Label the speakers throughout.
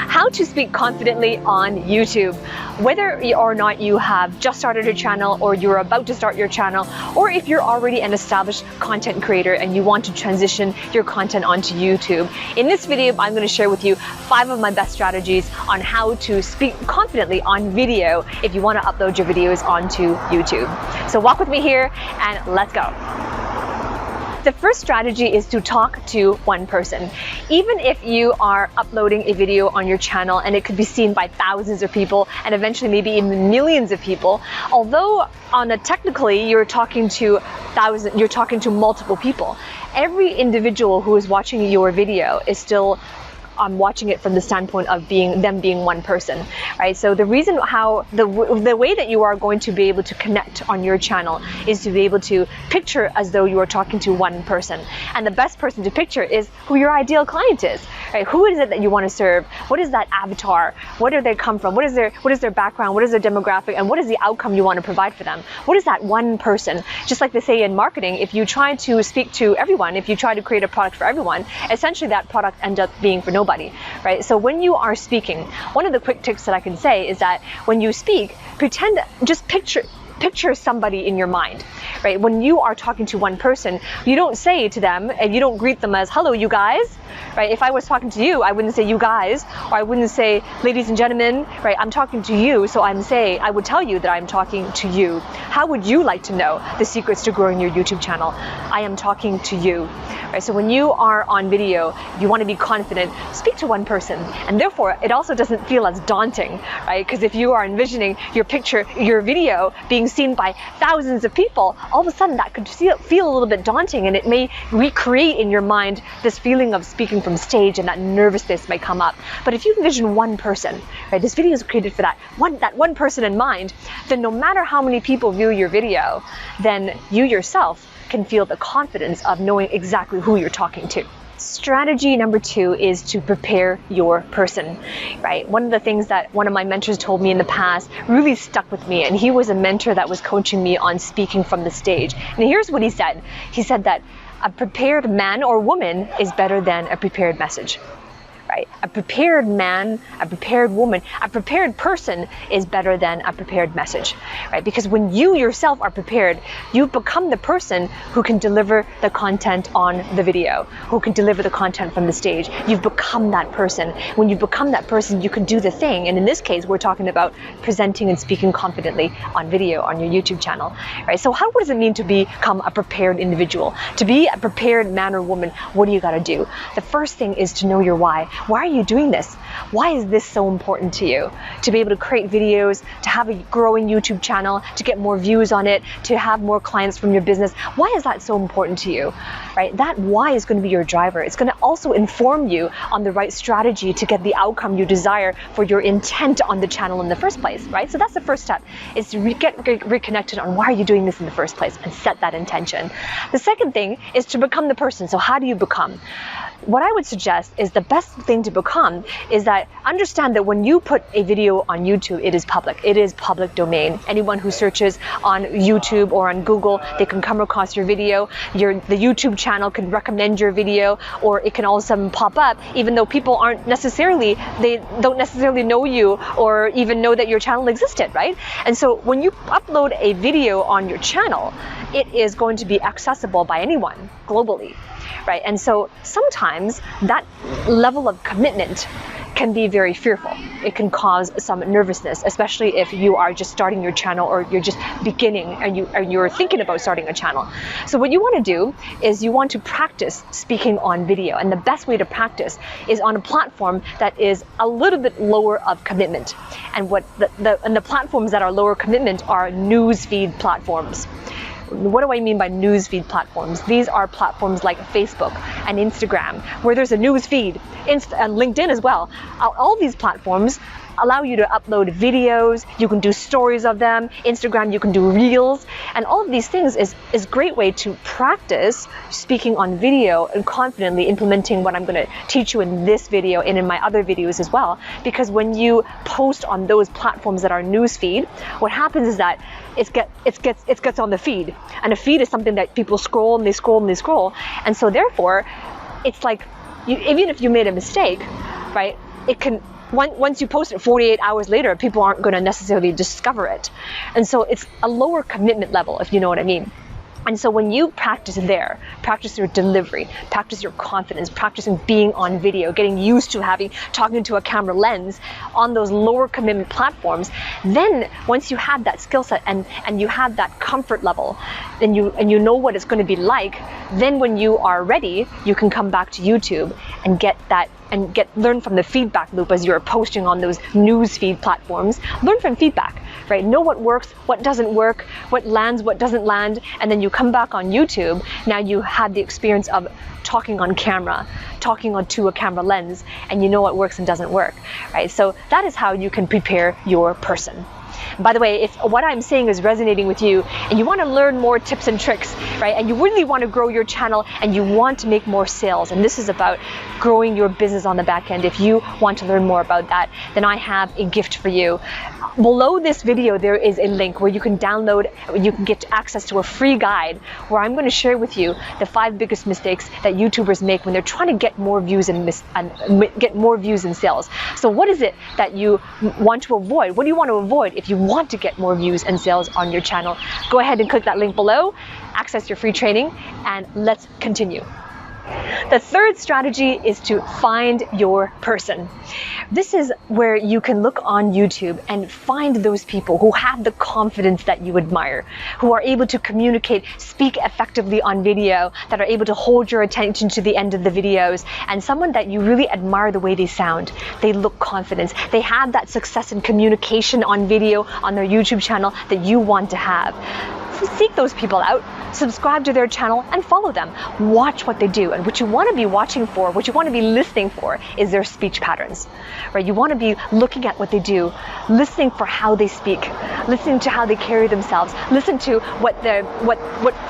Speaker 1: how to speak confidently on YouTube. Whether or not you have just started a channel or you're about to start your channel, or if you're already an established content creator and you want to transition your content onto YouTube. In this video, I'm going to share with you 5 of my best strategies on how to speak confidently on video if you want to upload your videos onto YouTube. So walk with me here and let's go. The first strategy is to talk to one person. Even if you are uploading a video on your channel and it could be seen by thousands of people and eventually maybe even millions of people, although technically you're talking to multiple people, every individual who is watching your video is still watching it from the standpoint of them being one person, right? So the reason how the way that you are going to be able to connect on your channel is to be able to picture as though you are talking to one person, and the best person to picture is who your ideal client is, right? Who is it that you want to serve? What is that avatar? Where do they come from? What is their background? What is their demographic? And what is the outcome you want to provide for them? What is that one person? Just like they say in marketing, if you try to speak to everyone, if you try to create a product for everyone, essentially that product ends up being for nobody. Right? So when you are speaking, one of the quick tips that I can say is that when you speak, just picture somebody in your mind, right? When you are talking to one person, you don't say to them and you don't greet them as, hello, you guys, right? If I was talking to you, I wouldn't say you guys, or I wouldn't say ladies and gentlemen, right? I'm talking to you, so I would tell you that I'm talking to you. How would you like to know the secrets to growing your YouTube channel? I am talking to you, right? So when you are on video, you want to be confident, speak to one person, and therefore it also doesn't feel as daunting, right? Because if you are envisioning your video being seen by thousands of people, all of a sudden that could feel a little bit daunting, and it may recreate in your mind this feeling of speaking from stage, and that nervousness may come up. But if you envision one person, right, this video is created for that one person in mind, then no matter how many people view your video, then you yourself can feel the confidence of knowing exactly who you're talking to. Strategy number 2 is to prepare your person, right? One of the things that one of my mentors told me in the past really stuck with me, and he was a mentor that was coaching me on speaking from the stage. And here's what he said. He said that a prepared man or woman is better than a prepared message. Right? A prepared man, a prepared woman, a prepared person is better than a prepared message, right? Because when you yourself are prepared, you become the person who can deliver the content on the video, who can deliver the content from the stage. You've become that person. When you become that person, you can do the thing. And in this case, we're talking about presenting and speaking confidently on video on your YouTube channel, right? So what does it mean to become a prepared individual? To be a prepared man or woman, what do you got to do? The first thing is to know your why. Why are you doing this? Why is this so important to you? To be able to create videos, to have a growing YouTube channel, to get more views on it, to have more clients from your business. Why is that so important to you? Right? That why is going to be your driver. It's going to also inform you on the right strategy to get the outcome you desire for your intent on the channel in the first place, right? So that's the first step, is to get reconnected on why are you doing this in the first place and set that intention. The second thing is to become the person. So how do you become? What I would suggest is the best thing to become is that understand that when you put a video on YouTube, it is public. It is public domain. Anyone who searches on YouTube or on Google, they can come across your video. The YouTube channel can recommend your video, or it can all of a sudden pop up, even though people don't necessarily know you or even know that your channel existed, right? And so when you upload a video on your channel, it is going to be accessible by anyone globally. Right? And so sometimes that level of commitment can be very fearful. It can cause some nervousness, especially if you are just starting your channel or you're just beginning and you're thinking about starting a channel. So what you want to do is you want to practice speaking on video, and the best way to practice is on a platform that is a little bit lower of commitment. And the platforms that are lower commitment are newsfeed platforms. What do I mean by newsfeed platforms? These are platforms like Facebook and Instagram, where there's a news feed, and LinkedIn as well. All these platforms allow you to upload videos, you can do stories of them. Instagram, you can do reels, and all of these things is a great way to practice speaking on video and confidently implementing what I'm going to teach you in this video and in my other videos as well. Because when you post on those platforms that are newsfeed, what happens is that it gets on the feed, and a feed is something that people scroll and they scroll and they scroll, and so therefore it's like even if you made a mistake, right? once you post it 48 hours later, people aren't going to necessarily discover it. And so it's a lower commitment level, if you know what I mean. And so when you practice there, practice your delivery, practice your confidence, practicing being on video, getting used to talking to a camera lens on those lower commitment platforms, then once you have that skill set and you have that comfort level, and you know what it's going to be like, then when you are ready, you can come back to YouTube and learn from the feedback loop as you're posting on those news feed platforms. Learn from feedback, right? Know what works, what doesn't work, what lands, what doesn't land, and then you come back on YouTube. Now you had the experience of talking on camera, talking onto a camera lens, and you know what works and doesn't work, right? So that is how you can prepare your person. By the way, if what I'm saying is resonating with you and you want to learn more tips and tricks, right, and you really want to grow your channel and you want to make more sales, and this is about growing your business on the back end, if you want to learn more about that, then I have a gift for you. Below this video, there is a link where you can download, you can get access to a free guide where I'm going to share with you the 5 biggest mistakes that YouTubers make when they're trying to get more views and get more views and sales. So what is it that you want to avoid? What do you want to avoid if you want to get more views and sales on your channel? Go ahead and click that link below, access your free training, and let's continue. The third strategy is to find your person. This is where you can look on YouTube and find those people who have the confidence that you admire, who are able to communicate, speak effectively on video, that are able to hold your attention to the end of the videos, and someone that you really admire the way they sound. They look confident. They have that success in communication on video on their YouTube channel that you want to have. Seek those people out, subscribe to their channel, and follow them. Watch what they do. And what you want to be watching for, what you want to be listening for, is their speech patterns, right? You want to be looking at what they do, listening for how they speak, listening to how they carry themselves, listen to what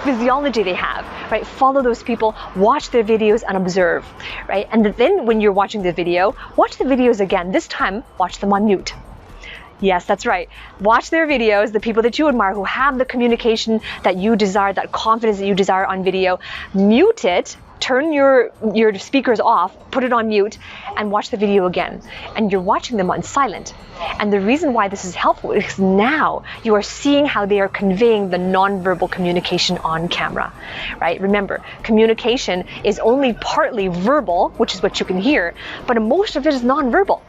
Speaker 1: physiology they have, right? Follow those people, watch their videos, and observe, right? And then when you're watching the video, watch the videos again. This time, watch them on mute. Yes, that's right. Watch their videos, the people that you admire who have the communication that you desire, that confidence that you desire on video. Mute it, turn your speakers off, put it on mute, and watch the video again. And you're watching them on silent. And the reason why this is helpful is because now you are seeing how they are conveying the nonverbal communication on camera, right? Remember, communication is only partly verbal, which is what you can hear, but most of it is nonverbal.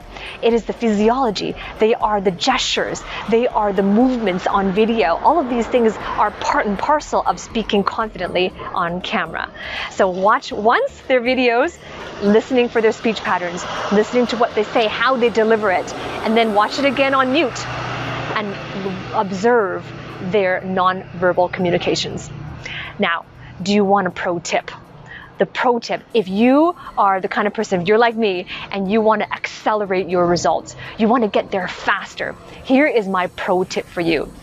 Speaker 1: It is the physiology. They are the gestures. They are the movements on video. All of these things are part and parcel of speaking confidently on camera. So watch once their videos, listening for their speech patterns, listening to what they say, how they deliver it, and then watch it again on mute and observe their nonverbal communications. Now, do you want a pro tip? The pro tip, if you are the kind of person, if you're like me, and you want to accelerate your results, you want to get there faster, here is my pro tip for you,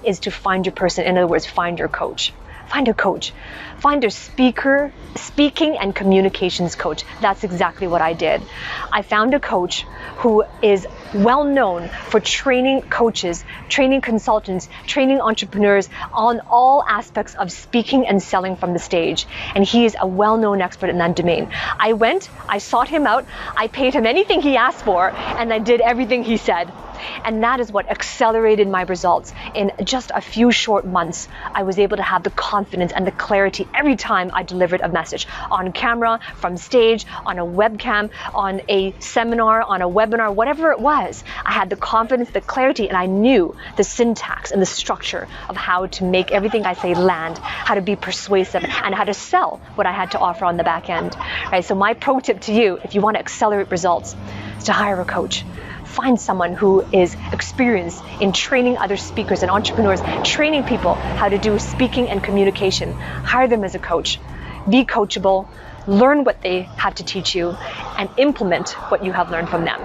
Speaker 1: is to find your person. In other words, find your coach. Find a coach. Find a speaking and communications coach. That's exactly what I did. I found a coach who is well known for training coaches, training consultants, training entrepreneurs on all aspects of speaking and selling from the stage. And he is a well-known expert in that domain. I sought him out, I paid him anything he asked for, and I did everything he said. And that is what accelerated my results. In just a few short months, I was able to have the confidence and the clarity every time I delivered a message on camera, from stage, on a webcam, on a seminar, on a webinar, whatever it was. I had the confidence, the clarity, and I knew the syntax and the structure of how to make everything I say land, how to be persuasive, and how to sell what I had to offer on the back end. Right? So my pro tip to you, if you want to accelerate results, is to hire a coach. Find someone who is experienced in training other speakers and entrepreneurs, training people how to do speaking and communication. Hire them as a coach. Be coachable, learn what they have to teach you, and implement what you have learned from them.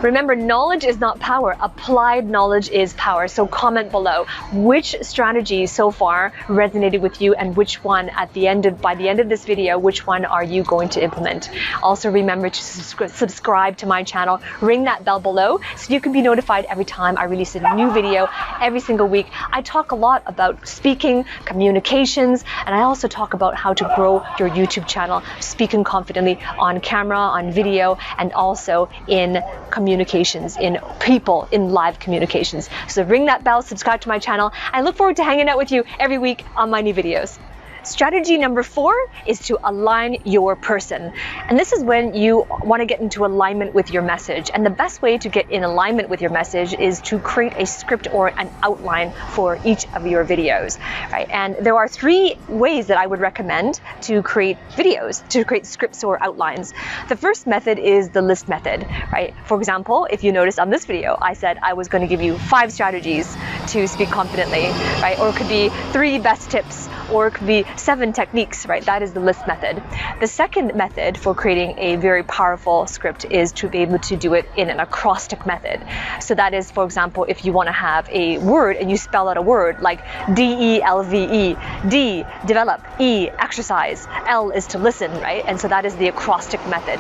Speaker 1: Remember, knowledge is not power. Applied knowledge is power. So comment below which strategy so far resonated with you, and which one by the end of this video, which one are you going to implement? Also remember to subscribe to my channel, ring that bell below so you can be notified every time I release a new video every single week. I talk a lot about speaking, communications, and I also talk about how to grow your YouTube channel, speaking confidently on camera, on video, and also in communications, in people, in live communications. So ring that bell, subscribe to my channel. I look forward to hanging out with you every week on my new videos. Strategy number 4 is to align your person. And this is when you want to get into alignment with your message. And the best way to get in alignment with your message is to create a script or an outline for each of your videos, right? And there are 3 ways that I would recommend to create videos, to create scripts or outlines. The first method is the list method, right? For example, if you notice on this video, I said I was going to give you 5 strategies to speak confidently, right? Or it could be 3 best tips, or it could be 7 techniques, right? That is the list method. The second method for creating a very powerful script is to be able to do it in an acrostic method. So that is, for example, if you want to have a word and you spell out a word like D-E-L-V-E, D, develop, E, exercise, L is to listen, right? And so that is the acrostic method.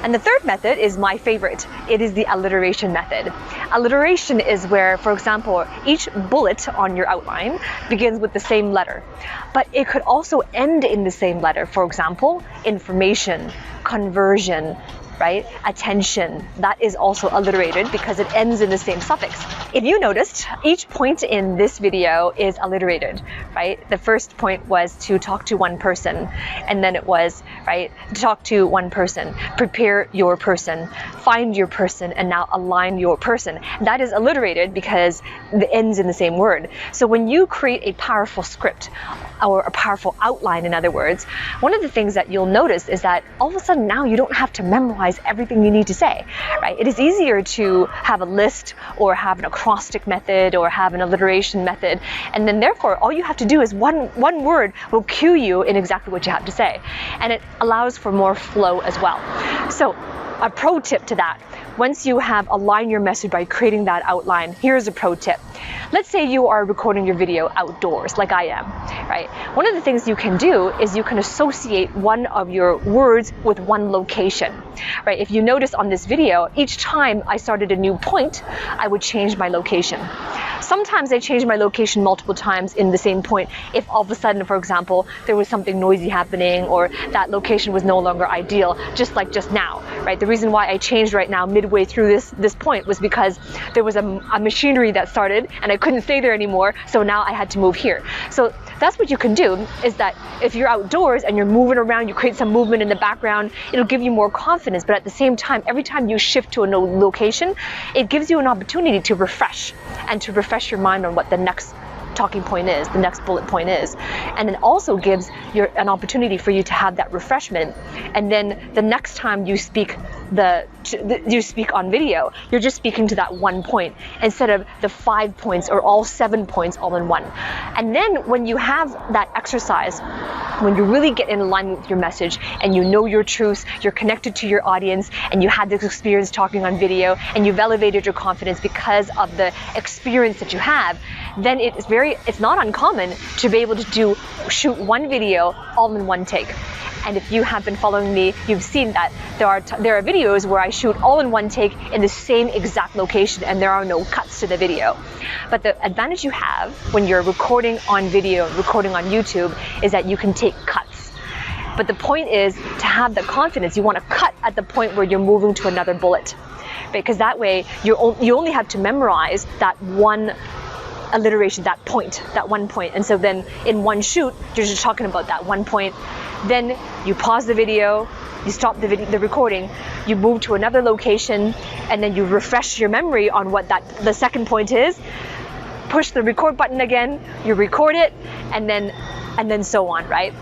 Speaker 1: And the third method is my favorite. It is the alliteration method. Alliteration is where, for example, each bullet on your outline begins with the same letter, but it could also end in the same letter. For example, information, conversion, right? Attention, that is also alliterated because it ends in the same suffix. If you noticed, each point in this video is alliterated, right? The first point was to talk to one person, and then it was, right, talk to one person, prepare your person, find your person, and now align your person. That is alliterated because it ends in the same word. So when you create a powerful script, or a powerful outline, in other words, one of the things that you'll notice is that all of a sudden now you don't have to memorize everything you need to say, right? It is easier to have a list or have an acrostic method or have an alliteration method, and then therefore all you have to do is one word will cue you in exactly what you have to say, and it allows for more flow as well. So a pro tip to that, once you have aligned your message by creating that outline, here's a pro tip. Let's say you are recording your video outdoors, like I am, right? One of the things you can do is you can associate one of your words with one location, right? If you notice on this video, each time I started a new point, I would change my location. Sometimes I change my location multiple times in the same point if all of a sudden, for example, there was something noisy happening or that location was no longer ideal, just like just now, right? The reason why I changed right now midway through this point was because there was a machinery that started and I couldn't stay there anymore, so now I had to move here. So that's what you can do, is that if you're outdoors and you're moving around, you create some movement in the background, it'll give you more confidence, but at the same time, every time you shift to a new location, it gives you an opportunity to refresh and to refresh your mind on what the next talking point is, the next bullet point is, and it also gives an opportunity for you to have that refreshment, and then the next time you speak on video, you're just speaking to that one point instead of the 5 points or all 7 points all in one. And then when you have that exercise, when you really get in alignment with your message and you know your truths, you're connected to your audience, and you had this experience talking on video, and you've elevated your confidence because of the experience that you have, then it's not uncommon to be able to shoot one video all in one take. And if you have been following me, you've seen that there are videos where I shoot all in one take in the same exact location and there are no cuts to the video. But the advantage you have when you're recording on video, recording on YouTube, is that you can take cuts. But the point is to have the confidence. You want to cut at the point where you're moving to another bullet, because that way you only have to memorize that one alliteration, that one point. And so then in one shoot, you're just talking about that one point. Then you pause the video, you stop the recording, you move to another location, and then you refresh your memory on what the second point is, push the record button again, you record it, and then so on, right?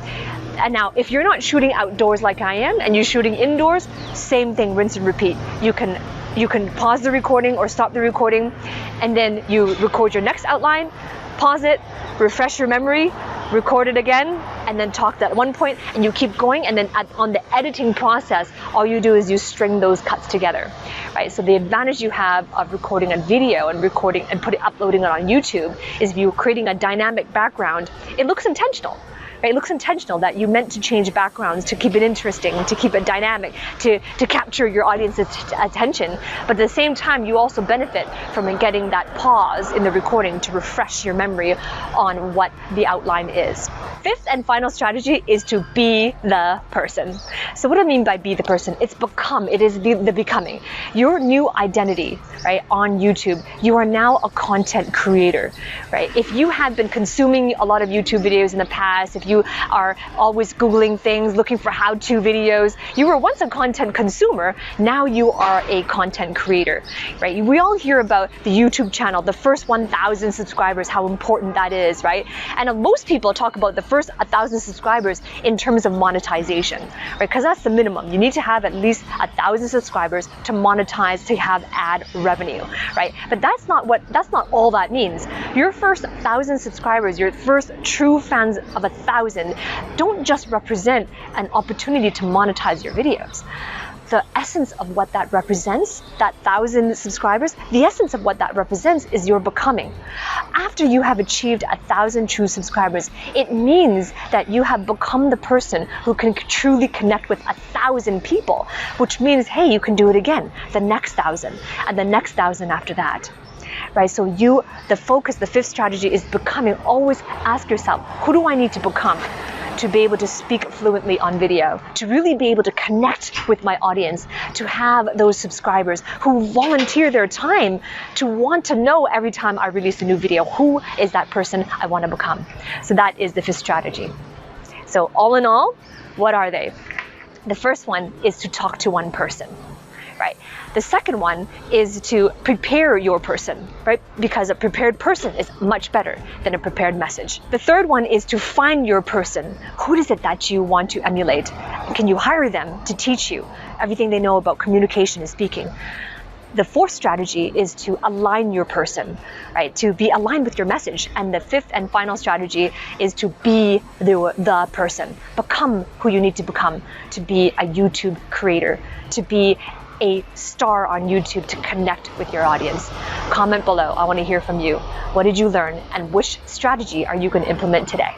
Speaker 1: And now, if you're not shooting outdoors like I am, and you're shooting indoors, same thing, rinse and repeat. You can pause the recording or stop the recording, and then you record your next outline, pause it, refresh your memory, record it again, and then talk that one point, and you keep going. And then on the editing process, all you do is you string those cuts together, right? So the advantage you have of recording a video and uploading it on YouTube is if you're creating a dynamic background, it looks intentional. right? It looks intentional, that you meant to change backgrounds to keep it interesting, to keep it dynamic, to capture your audience's attention. But at the same time, you also benefit from getting that pause in the recording to refresh your memory on what the outline is. Fifth and final strategy is to be the person. So what do I mean by be the person? It's become, it is the becoming. Your new identity, right, on YouTube, you are now a content creator, right? If you have been consuming a lot of YouTube videos in the past, if you are always Googling things, looking for how-to videos, you were once a content consumer, now you are a content creator, right? We all hear about the YouTube channel, the first 1,000 subscribers, how important that is, right? And most people talk about the first 1,000 subscribers in terms of monetization, right? Because that's the minimum. You need to have at least 1,000 subscribers to monetize, to have ad revenue, right? But that's not all that means. Your first 1,000 subscribers, your first true fans of 1,000, don't just represent an opportunity to monetize your videos. The essence of what that represents, that 1,000 subscribers, the essence of what that represents is your becoming. After you have achieved 1,000 true subscribers, it means that you have become the person who can truly connect with 1,000 people, which means, hey, you can do it again, the next 1,000, and the next 1,000 after that. Right, so the focus, the fifth strategy is becoming. Always ask yourself, who do I need to become to be able to speak fluently on video, to really be able to connect with my audience, to have those subscribers who volunteer their time to want to know every time I release a new video, who is that person I want to become. So that is the fifth strategy. So all in all, what are they? The first one is to talk to one person. Right. The second one is to prepare your person, right? Because a prepared person is much better than a prepared message. The third one is to find your person. Who is it that you want to emulate? Can you hire them to teach you everything they know about communication and speaking? The fourth strategy is to align your person, right? To be aligned with your message. And the fifth and final strategy is to be the person. Become who you need to become to be a YouTube creator, to be a star on YouTube, to connect with your audience. Comment below. I want to hear from you. What did you learn, and which strategy are you going to implement today?